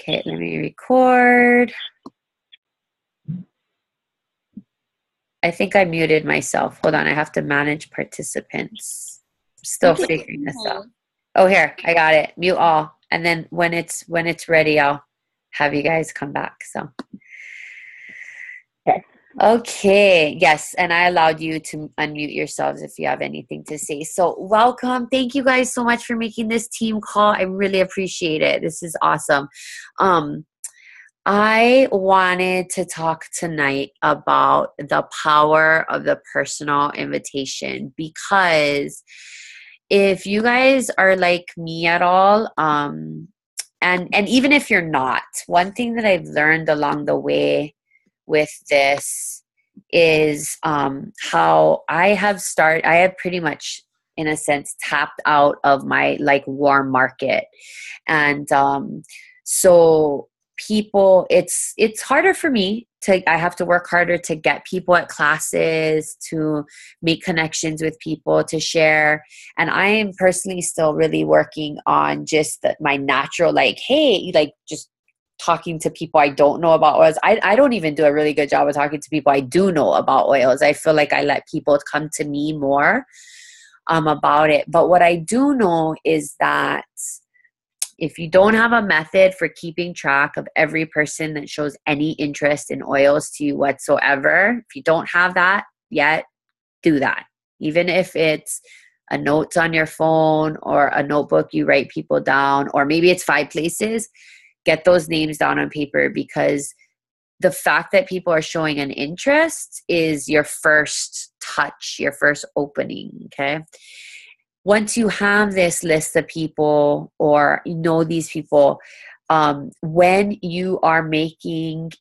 Okay, let me record. I think I muted myself. Hold on, I have to manage participants. Still figuring this out. Oh, here, I got it. Mute all. And then when it's ready, I'll have you guys come back. So okay, yes, and I allowed you to unmute yourselves if you have anything to say. So welcome. Thank you guys so much for making this team call. I really appreciate it. This is awesome. I wanted to talk tonight about the power of the personal invitation, because if you guys are like me at all, and even if you're not, one thing that I've learned along the way with this is how I have pretty much, in a sense, tapped out of my like warm market. And so people, it's harder for me I have to work harder to get people at classes, to make connections with people, to share. And I am personally still really working on just my natural, like, hey, like just talking to people I don't know about oils. I don't even do a really good job of talking to people I do know about oils. I feel like I let people come to me more about it. But what I do know is that if you don't have a method for keeping track of every person that shows any interest in oils to you whatsoever, if you don't have that yet, do that. Even if it's a note on your phone or a notebook you write people down, or maybe it's 5 places, get those names down on paper, because the fact that people are showing an interest is your first touch, your first opening, okay? Once you have this list of people, or you know these people, when you are making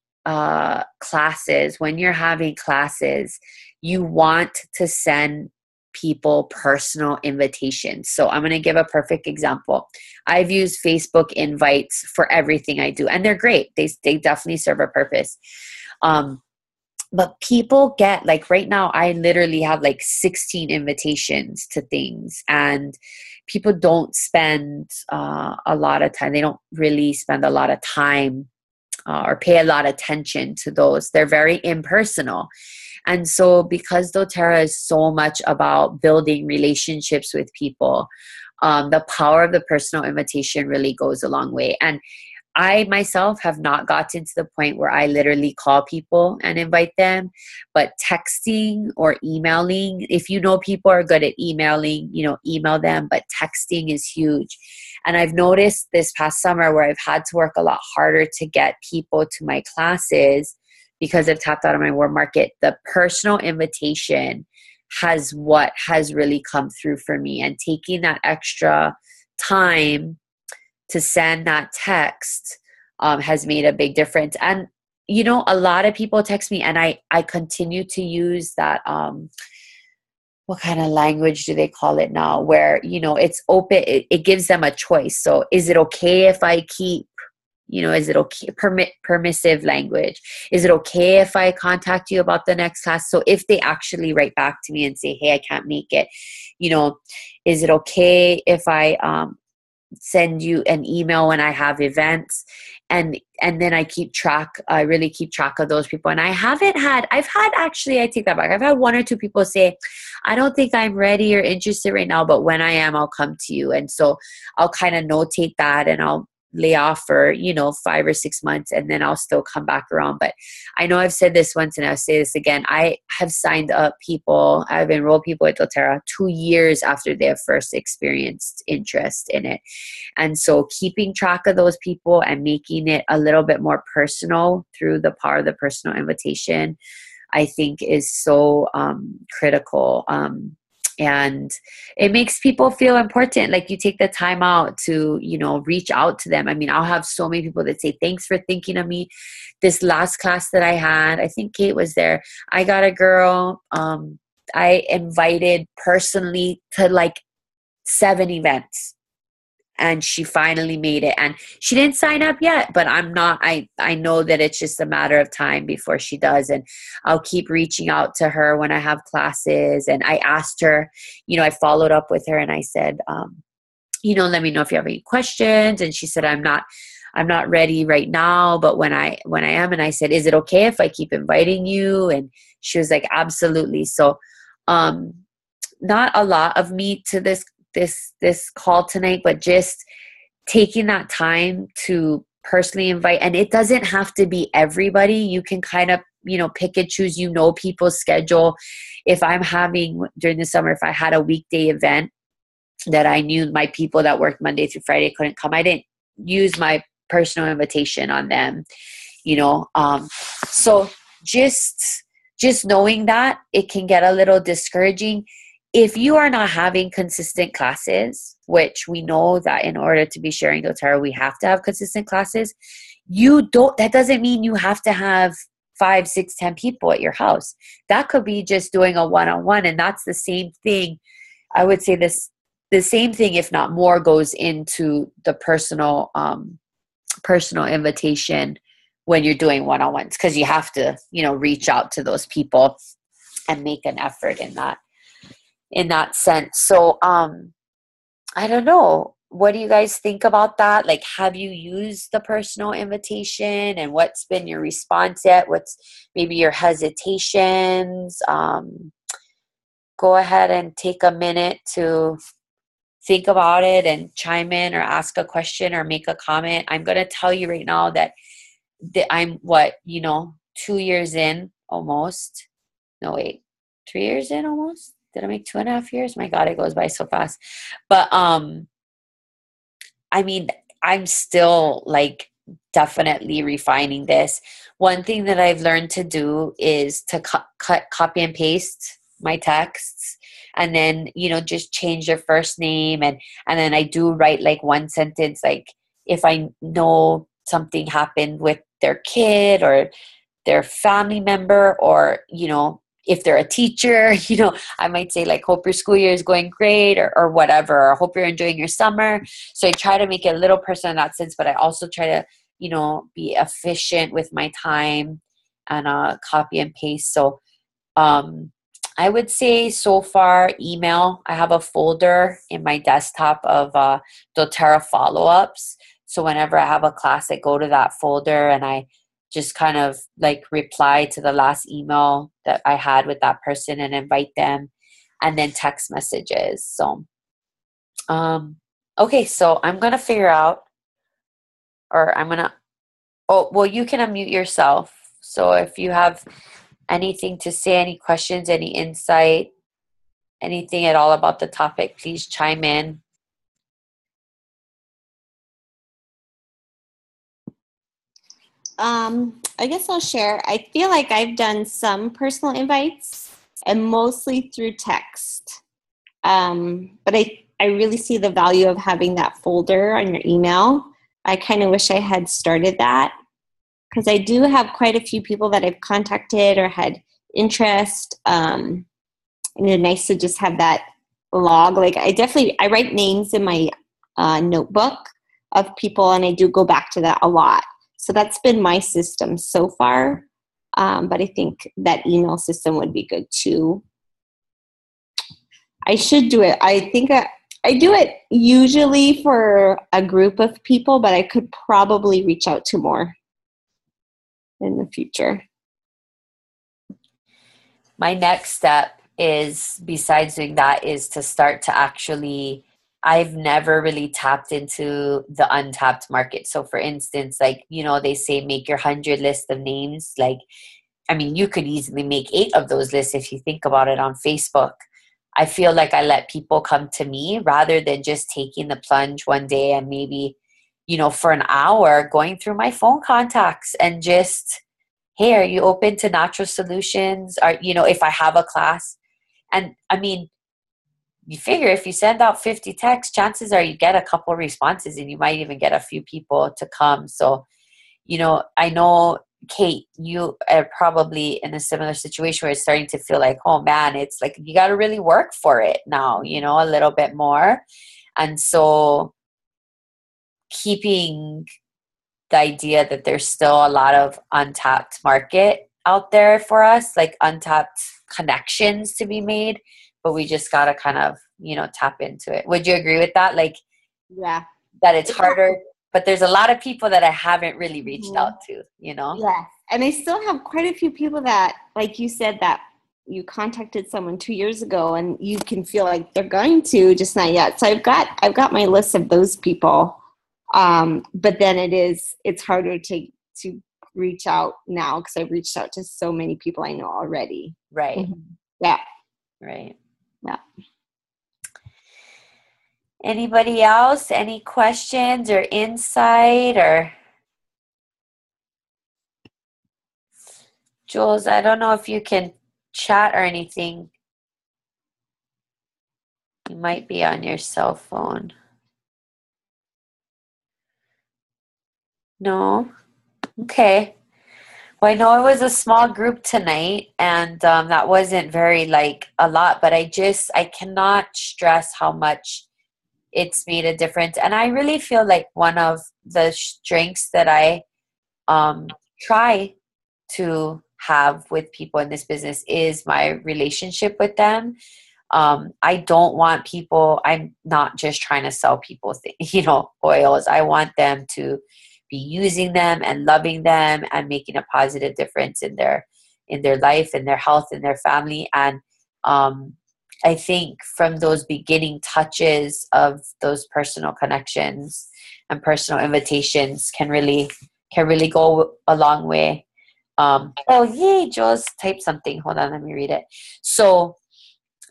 classes, when you're having classes, you want to send people personal invitations. So I'm going to give a perfect example. I've used Facebook invites for everything I do, and they're great. They definitely serve a purpose. But people get, like right now, I literally have like 16 invitations to things, and people don't spend a lot of time. They don't really spend a lot of time or pay a lot of attention to those. They're very impersonal. And so because doTERRA is so much about building relationships with people, the power of the personal invitation really goes a long way. And I myself have not gotten to the point where I literally call people and invite them, but texting or emailing, if you know people are good at emailing, email them, but texting is huge. And I've noticed this past summer where I've had to work a lot harder to get people to my classes because I've tapped out of my warm market. The personal invitation has really come through for me, and taking that extra time to send that text has made a big difference. And, a lot of people text me, and I continue to use that, what kind of language do they call it now? Where, it's open, it gives them a choice. So is it okay if I keep, is it okay, permissive language? Is it okay if I contact you about the next class? So if they actually write back to me and say, hey, I can't make it, is it okay if I, send you an email when I have events? And then I really keep track of those people. And I take that back. I've had 1 or 2 people say, I don't think I'm ready or interested right now, but when I am, I'll come to you. And so I'll kind of notate that, and I'll lay off for 5 or 6 months, and then I'll still come back around. But I know I've said this once, and I'll say this again. I have signed up people, I've enrolled people at doTERRA 2 years after they have first experienced interest in it. And so keeping track of those people and making it a little bit more personal through the power of the personal invitation, I think is so critical. And it makes people feel important. Like you take the time out to, reach out to them. I mean, I'll have so many people that say, thanks for thinking of me. This last class that I had, I think Kate was there. I got a girl, I invited personally to like 7 events. And she finally made it, and she didn't sign up yet, but I know that it's just a matter of time before she does. And I'll keep reaching out to her when I have classes. And I asked her, I followed up with her, and I said, let me know if you have any questions. And she said, I'm not I'm not ready right now, but when I am. And I said, is it okay if I keep inviting you? And she was like, absolutely. So not a lot of meat to this call tonight, but just taking that time to personally invite. And it doesn't have to be everybody. You can kind of, pick and choose, people's schedule. If I'm having during the summer, if I had a weekday event that I knew my people that worked Monday through Friday couldn't come, I didn't use my personal invitation on them, so just knowing that it can get a little discouraging if you are not having consistent classes, which we know that in order to be sharing doTERRA, we have to have consistent classes. That doesn't mean you have to have 5, 6, 10 people at your house. That could be just doing a one-on-one. And that's the same thing. I would say the same thing, if not more, goes into the personal invitation when you're doing one-on-ones, because you have to, reach out to those people and make an effort in that sense. So, I don't know. What do you guys think about that? Like, have you used the personal invitation, and what's been your response yet? What's maybe your hesitations? Go ahead and take a minute to think about it and chime in or ask a question or make a comment. I'm going to tell you right now that I'm 2 years in almost. No, wait, 3 years in almost? Did I make 2.5 years? My God, it goes by so fast. But, I'm still definitely refining this. One thing that I've learned to do is to cut, copy and paste my texts, and then, just change their first name. And then I do write one sentence, if I know something happened with their kid or their family member, or, if they're a teacher, I might say hope your school year is going great, or whatever, or hope you're enjoying your summer. So I try to make it a little personal in that sense, but I also try to, be efficient with my time and copy and paste. So I would say so far email. I have a folder in my desktop of doTERRA follow-ups. So whenever I have a class, I go to that folder and I just kind of reply to the last email that I had with that person and invite them, and then text messages. So, okay, so I'm going to figure out, you can unmute yourself. So if you have anything to say, any questions, any insight, anything at all about the topic, please chime in. I guess I'll share. I feel like I've done some personal invites, and mostly through text. But I really see the value of having that folder on your email. I kind of wish I had started that, because I do have quite a few people that I've contacted or had interest. And it's nice to just have that log. I write names in my notebook of people, and I do go back to that a lot. So that's been my system so far. But I think that email system would be good too. I should do it. I think I do it usually for a group of people, but I could probably reach out to more in the future. My next step is, besides doing that, is to start to actually, I've never really tapped into the untapped market. So for instance, they say make your 100 list of names. You could easily make 8 of those lists if you think about it on Facebook. I feel like I let people come to me rather than just taking the plunge one day and maybe, for an hour going through my phone contacts and just, hey, are you open to natural solutions? Or, if I have a class. And you figure if you send out 50 texts, chances are you get a couple responses, and you might even get a few people to come. So, I know, Kate, you are probably in a similar situation where it's starting to feel like, oh man, it's you got to really work for it now, a little bit more. And so keeping the idea that there's still a lot of untapped market out there for us, untapped connections to be made, but we just got to kind of, tap into it. Would you agree with that? Yeah. That it's harder but there's a lot of people that I haven't really reached out to, you know? Yes. And I still have quite a few people that, like you said, that you contacted someone 2 years ago and you can feel like they're going to, just not yet. So I've got my list of those people. But then it's harder to reach out now because I've reached out to so many people I know already. Right. Yeah. Right. Yeah. Anybody else? Any questions or insight or? Jules, I don't know if you can chat or anything. You might be on your cell phone. No? Okay. Well, I know it was a small group tonight, and that wasn't very, like, a lot, but I cannot stress how much it's made a difference. And I really feel like one of the strengths that I try to have with people in this business is my relationship with them. I don't want people, I'm not just trying to sell people oils. I want them to be using them and loving them and making a positive difference in their life, in their health, in their family. And I think from those beginning touches of those personal connections and personal invitations can really go a long way. Oh, yay, Jules typed something. Hold on, let me read it. So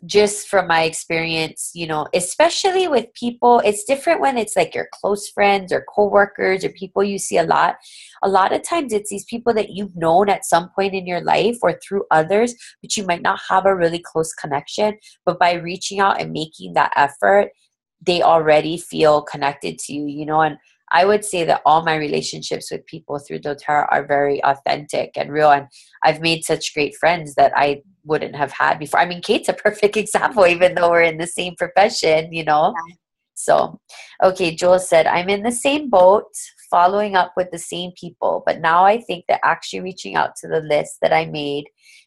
just from my experience, especially with people, it's different when it's like your close friends or coworkers or people you see a lot. A lot of times it's these people that you've known at some point in your life or through others, but you might not have a really close connection. But by reaching out and making that effort, they already feel connected to you, and I would say that all my relationships with people through doTERRA are very authentic and real. And I've made such great friends that I wouldn't have had before. I mean, Kate's a perfect example, even though we're in the same profession, Yeah. So, okay, Joel said, I'm in the same boat, following up with the same people. But now I think that actually reaching out to the list that I made,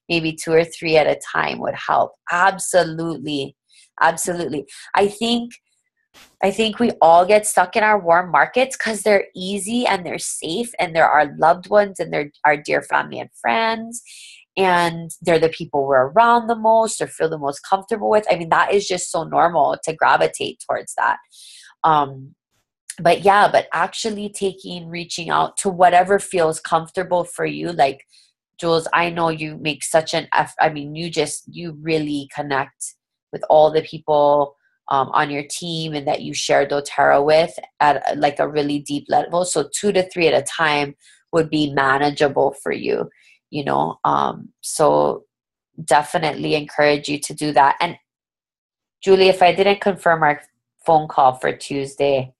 maybe 2 or 3 at a time, would help. Absolutely. Absolutely. I think we all get stuck in our warm markets because they're easy and they're safe and they're our loved ones and they're our dear family and friends. And they're the people we're around the most or feel the most comfortable with. I mean, that is just so normal to gravitate towards that. But actually reaching out to whatever feels comfortable for you. Like, Jules, I know you make such an effort. I mean, you really connect with all the people on your team and that you share doTERRA with at like a really deep level. So 2 to 3 at a time would be manageable for you, so definitely encourage you to do that. And Julie, if I didn't confirm our phone call for Tuesday,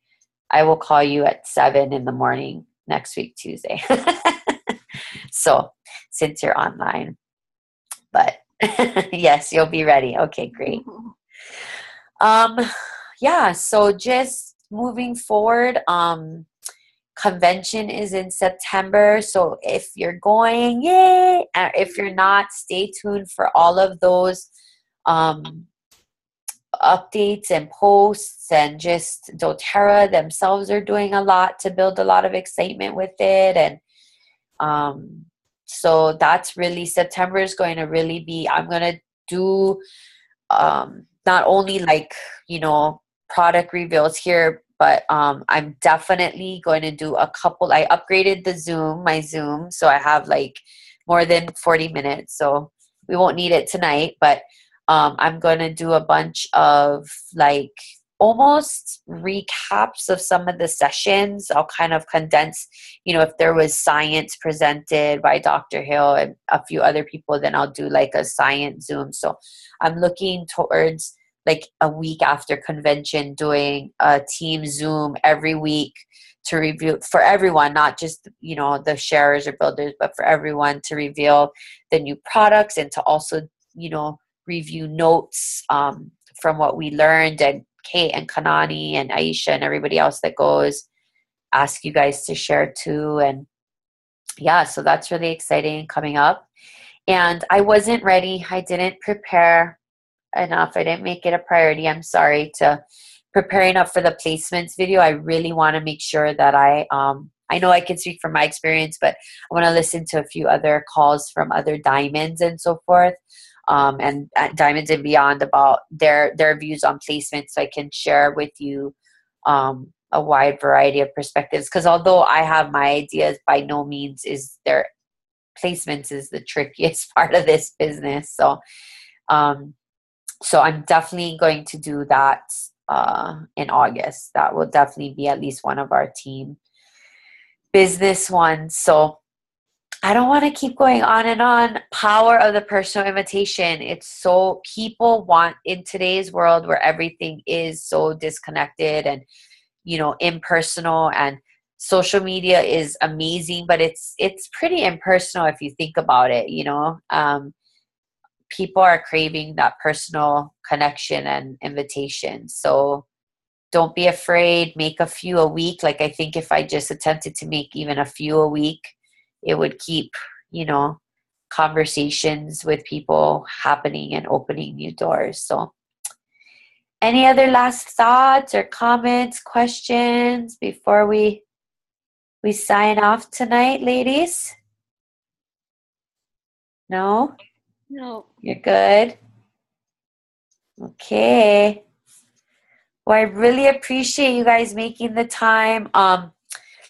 I will call you at 7 a.m. next week, Tuesday. So since you're online, but yes, you'll be ready. Okay, great. Yeah, so just moving forward, convention is in September. So if you're going, yay! If you're not, stay tuned for all of those updates and posts, and just doTERRA themselves are doing a lot to build a lot of excitement with it. And so that's really, September is going to really be, I'm going to do not only product reveals here, but I'm definitely going to do a couple. I upgraded my Zoom, so I have like more than 40 minutes, so we won't need it tonight, but I'm going to do a bunch of like almost recaps of some of the sessions. I'll kind of condense, if there was science presented by Dr. Hill and a few other people, then I'll do like a science Zoom. So I'm looking towards like a week after convention doing a team Zoom every week to review for everyone, not just, the sharers or builders, but for everyone to reveal the new products and to also, review notes from what we learned, and Kate and Kanani and Aisha and everybody else that goes, ask you guys to share too. And yeah, so that's really exciting coming up. And I wasn't ready. I didn't prepare enough. I didn't make it a priority. I'm sorry to preparing up for the placements video, I really want to make sure that I know I can speak from my experience, but I want to listen to a few other calls from other diamonds and so forth, and diamonds and beyond about their views on placement, so I can share with you a wide variety of perspectives. Because although I have my ideas, by no means is their placements is the trickiest part of this business. So I'm definitely going to do that in August. That will definitely be at least one of our team business ones. So I don't want to keep going on and on. Power of the personal invitation. It's so, people want, in today's world where everything is so disconnected and, you know, impersonal, and social media is amazing, but it's pretty impersonal if you think about it, you know. People are craving that personal connection and invitation. So don't be afraid. Make a few a week. Like, I think if I just attempted to make even a few a week, it would keep, you know, conversations with people happening and opening new doors. So any other last thoughts or comments, questions before we sign off tonight, ladies? No? No. You're good? Okay. Well, I really appreciate you guys making the time.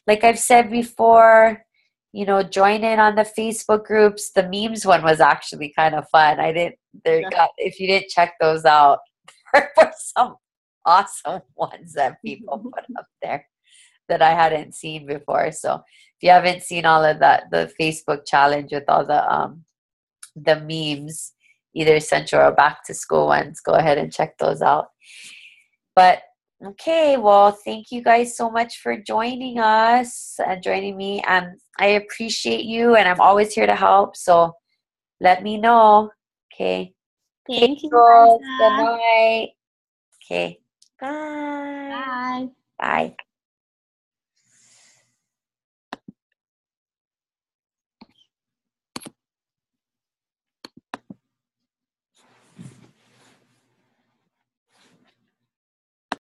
Like I've said before, you know, join in on the Facebook groups. The memes one was actually kind of fun. If you didn't check those out, there were some awesome ones that people put up there that I hadn't seen before. So if you haven't seen all of that, the Facebook challenge with all the memes, either essential or back to school ones, go ahead and check those out. But okay, well, thank you guys so much for joining us and joining me. And I appreciate you, and I'm always here to help. So let me know. Okay. Thank you, Good Liza. night. Okay. Bye. Bye.